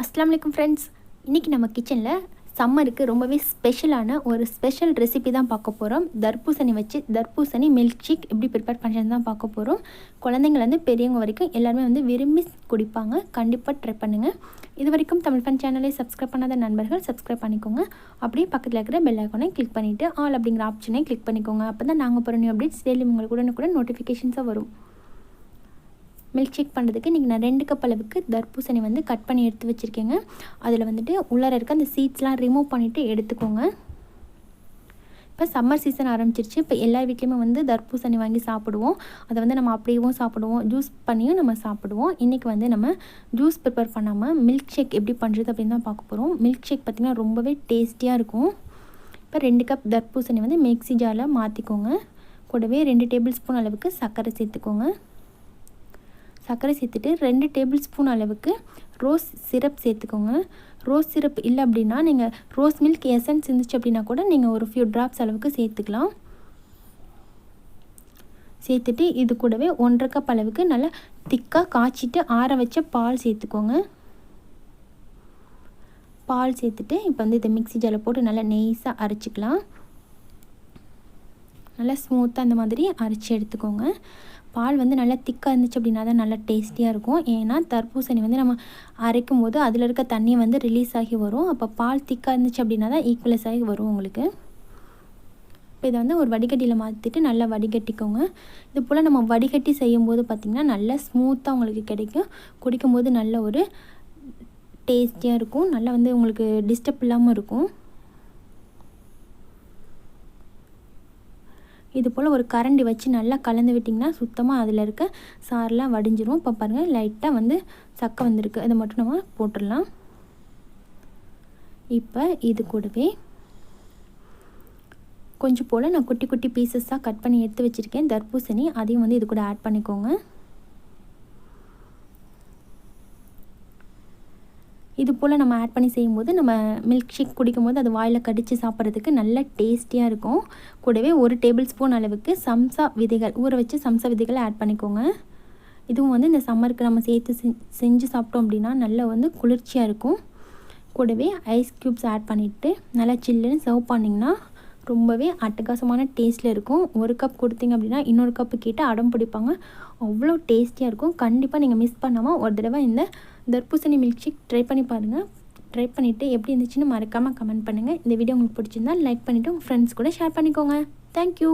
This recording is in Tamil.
அஸ்ஸலாமு அலைக்கும் ஃப்ரெண்ட்ஸ். இன்றைக்கி நம்ம கிச்சனில் சம்மருக்கு ரொம்பவே ஸ்பெஷலான ஒரு ஸ்பெஷல் ரெசிபி தான் பார்க்க போகிறோம். தர்பூசணி வச்சு தர்பூசணி மில்க் ஷேக் எப்படி ப்ரிப்பேர் பண்ணுறது தான் பார்க்க போகிறோம். குழந்தைங்கள்லேருந்து பெரியவங்க வரைக்கும் எல்லாருமே விரும்பி குடிப்பாங்க. கண்டிப்பாக ட்ரை பண்ணுங்கள். இது வரைக்கும் தமிழ் ஃபன் சேனலை சப்ஸ்கிரைப் பண்ணாத நண்பர்கள் சப்ஸ்கிரைப் பண்ணிக்கோங்க. அப்படியே பக்கத்தில் இருக்கிற பெல் ஐக்கானை கிளிக் பண்ணிவிட்டு ஆல் அப்படிங்கிற ஆப்ஷனை கிளிக் பண்ணிக்கோங்க. அப்போ தான் நாங்கள் போகிற நியூ அப்டேட்ஸ் டெய்லி உங்களுக்கு கூட நோட்டிஃபிகேஷன்ஸாக வரும். மில்க் ஷேக் பண்ணுறதுக்கு இன்றைக்கி நான் 2 கப் அளவுக்கு தர்பூசணி கட் பண்ணி எடுத்து வச்சுருக்கேங்க. அதில் உள்ளார இருக்க அந்த சீட்ஸ்லாம் ரிமூவ் பண்ணிவிட்டு எடுத்துக்கோங்க. இப்போ சம்மர் சீசன் ஆரம்பிச்சிருச்சு. இப்போ எல்லா வீட்லேயுமே தர்பூசணி வாங்கி சாப்பிடுவோம். அதை நம்ம அப்படியேவும் சாப்பிடுவோம், ஜூஸ் பண்ணியும் நம்ம சாப்பிடுவோம். இன்றைக்கி நம்ம ஜூஸ் ப்ரிப்பேர் பண்ணாமல் மில்க் ஷேக் எப்படி பண்ணுறது அப்படின்னு தான் பார்க்க போகிறோம். மில்க் ஷேக் பார்த்திங்கன்னா ரொம்பவே டேஸ்டியாக இருக்கும். இப்போ 2 கப் தர்பூசணி மிக்ஸி ஜாரில் மாற்றிக்கோங்க. கூடவே 2 டேபிள் ஸ்பூன் அளவுக்கு சர்க்கரை சேர்த்துக்கோங்க. சர்க்கரை சேர்த்துட்டு 2 டேபிள் ஸ்பூன் அளவுக்கு ரோஸ் சிரப் சேர்த்துக்கோங்க. ரோஸ் சிரப் இல்லை அப்படின்னா நீங்கள் ரோஸ் மில்க் எசன்ஸ் இருந்துச்சு அப்படின்னா கூட நீங்கள் ஒரு ஃபியூ ட்ராப்ஸ் அளவுக்கு சேர்த்துக்கலாம். சேர்த்துட்டு இது கூடவே 1.5 கப் அளவுக்கு நல்லா திக்காக காய்ச்சிட்டு ஆற வச்ச பால் சேர்த்துக்கோங்க. பால் சேர்த்துட்டு இப்போ இதை மிக்ஸி ஜாரில் போட்டு நல்லா நெய்ஸாக அரைச்சிக்கலாம். நல்லா ஸ்மூத்தாக அந்த மாதிரி அரைச்சி எடுத்துக்கோங்க. பால் நல்லா திக்காக இருந்துச்சு அப்படின்னா தான் நல்லா டேஸ்டியாக இருக்கும். ஏன்னா தர்பூசணி நம்ம அரைக்கும் போது அதில் இருக்க தண்ணி ரிலீஸ் ஆகி வரும். அப்போ பால் திக்காக இருந்துச்சு அப்படின்னா தான் ஈக்குவலஸ் ஆகி வரும் உங்களுக்கு. இப்போ இதை ஒரு வடிகட்டியில் மாற்றிட்டு நல்லா வடிகட்டிக்கோங்க. இது போல் நம்ம வடிகட்டி செய்யும்போது பார்த்திங்கன்னா நல்லா ஸ்மூத்தாக உங்களுக்கு கிடைக்கும். குடிக்கும்போது நல்ல ஒரு டேஸ்டியாக இருக்கும். நல்லா உங்களுக்கு டிஸ்டர்ப் இல்லாமல் இருக்கும். இது போல் ஒரு கரண்டி வச்சு நல்லா கலந்து விட்டிங்கன்னா சுத்தமாக அதில் இருக்க சாரெலாம் வடிஞ்சிரும். இப்போ பாருங்கள் லைட்டாக சக்கை வந்திருக்கு. அதை மட்டும் நம்ம போட்டுடலாம். இப்போ இது கூடவே கொஞ்சம் போல் நான் குட்டி குட்டி பீசஸாக கட் பண்ணி எடுத்து வச்சுருக்கேன் தர்பூசணி. அதையும் இது கூட ஆட் பண்ணிக்கோங்க. இது போல் நம்ம ஆட் பண்ணி செய்யும்போது நம்ம மில்க் ஷேக் குடிக்கும்போது அது வாயில் கடித்து சாப்பிட்றதுக்கு நல்ல டேஸ்டியாக இருக்கும். கூடவே 1 டேபிள் ஸ்பூன் அளவுக்கு சம்சா விதைகள், ஊற வச்சு சம்சா விதைகளை ஆட் பண்ணிக்கோங்க. இதுவும் இந்த சம்மருக்கு நம்ம சேர்த்து செஞ்சு சாப்பிட்டோம் அப்படின்னா நல்லா குளிர்ச்சியாக இருக்கும். கூடவே ஐஸ் க்யூப்ஸ் ஆட் பண்ணிவிட்டு நல்லா சில்லுன்னு சர்வ் பண்ணிங்கன்னா ரொம்பவே அட்டகாசமான டேஸ்ட்டில் இருக்கும். 1 கப் கொடுத்தீங்க அப்படின்னா இன்னொரு கப்பு கேட்டு அடம் பிடிப்பாங்க. அவ்வளோ டேஸ்டியாக இருக்கும். கண்டிப்பாக நீங்கள் மிஸ் பண்ணாமல் ஒரு தடவை இந்த தர்பூசணி மில்க் ஷேக் ட்ரை பண்ணி பாருங்கள். ட்ரை பண்ணிவிட்டு எப்படி இருந்துச்சுன்னு மறக்காமல் கமெண்ட் பண்ணுங்கள். இந்த வீடியோ உங்களுக்கு பிடிச்சிருந்தால் லைக் பண்ணிவிட்டு உங்கள் ஃப்ரெண்ட்ஸ் கூட ஷேர் பண்ணிக்கோங்க. தேங்க்யூ.